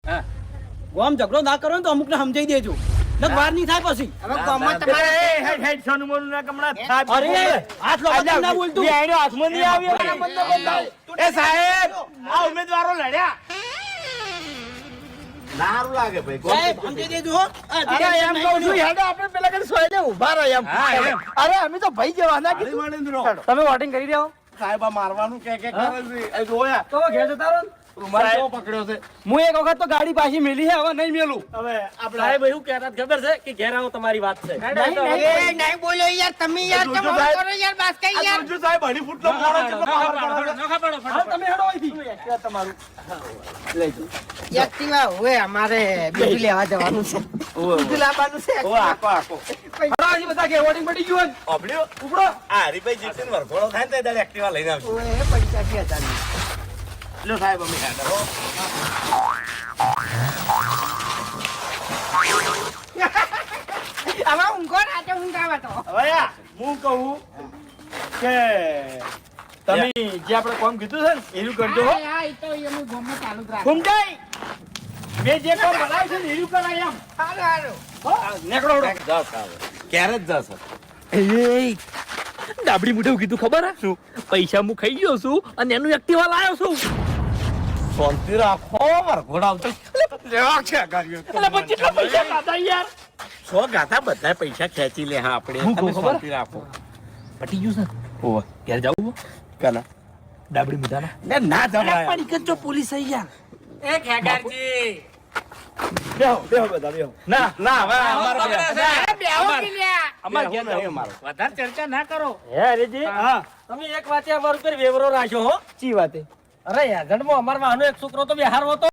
હા ગોમ ઝઘડો ના કરો ને તો અમુક ને સમજાઈ દેજો નક વાર નહીં થાય પછી હવે ગામમાં તમારે હેડ સોનું મોનું ના કમણા થાપ અરે હાથ લો ના બોલતું બે આઈનો હાથમાં નહીં આવ્યો એ સાહેબ આ ઉમેદવારો લડ્યા નારું લાગે ભાઈ સાહેબ સમજાઈ દેજો હો અરે એમ કહું છું હેડો આપણે પેલા કરી સોયને ઊભા રહો એમ અરે અમે તો ભાઈ જેવા ના કીધું તમે વોટિંગ કરી દેવો સાહેબ આ મારવાનું કે કરે છે એ જોયા તો ઘેર જતા રહો રૂમાલ કેવો પકડ્યો છે હું એક વખત તો ગાડી પાછી મેલી છે હવે નહીં મેલું હવે આપણે સાહેબ એવું કહેતા ખબર છે કે ઘેર આવો તમારી વાત છે નહીં બોલો યાર તમે યાર જોજો તમે સાહેબ. કરો યાર બસ કઈ યાર જોજો સાહેબ હની ફૂટનો મારો કેટલો પાવર કરે છે. હવે તમે હેડો અહીંથી તમારું એક્ટિવા હોય અમારે બીજું લેવા જવાનું છે બીજું લાવવાનું છે ઓ આકો આકો હેડો અહીં બધા કે વોટિંગ પડી ગયું ઓબળ્યો ઉપડો આ હરીભાઈ જીતીને વરઘોડો થાય ને તે દાડે એક્ટિવા લઈને આવજો ઓય પૈસા ક્યાં હતા લ્યો સાહેબ અમે હેડો હો. આમાં ઊંઘો રાતે ઊંઘ આવે તો હવે આ હું કહું કે તમે જે આપણે કામ કીધું છે ને એવું કરજો હો હા એ તો એનું ગામમાં ચાલુ જ રાખો ફૂમતાઈ મેં જે કામ બનાવ્યું છે ને એવું કરાય એમ હાલો હાલો નેકળો જાઓ સાહેબ ક્યારે જ જશો એ ડાબડી મુઠે કીધું ખબર હે શું પૈસા હું ખાઈ ગયો છું અને એનું એક્ટિવા લાવ્યો છું શાંતિ રાખો વરઘોડો આવતો લેવા છે ગાડીઓ એટલે પણ કેટલા પૈસા ખાધા યાર સો ગાતા બધા પૈસા ખેંચી લે હા આપણે હું કહું તમે ખબર? શાંતિ રાખો પટી ગયું છે ઓવા ઘેર જાવું કના ડાબડી મુઠાના ને ના જવાય પડી કે જો પોલીસ આવી યાર એ ખેગારજી બેહો બેહો બધા બેહો ના ના હવે અમારે અરે બેહો કે લ્યા અમાર ઘેર નહીં જાવું અમારો વધારે ચર્ચા ના કરો હે હરીજી હા તમે એક વાતે અમાર ઉપર વેવરો રાખ્યો હો ચી વાતે અરે યાર જન્મો અમાર વાહનો એક છોકરો તો બિહાર હતો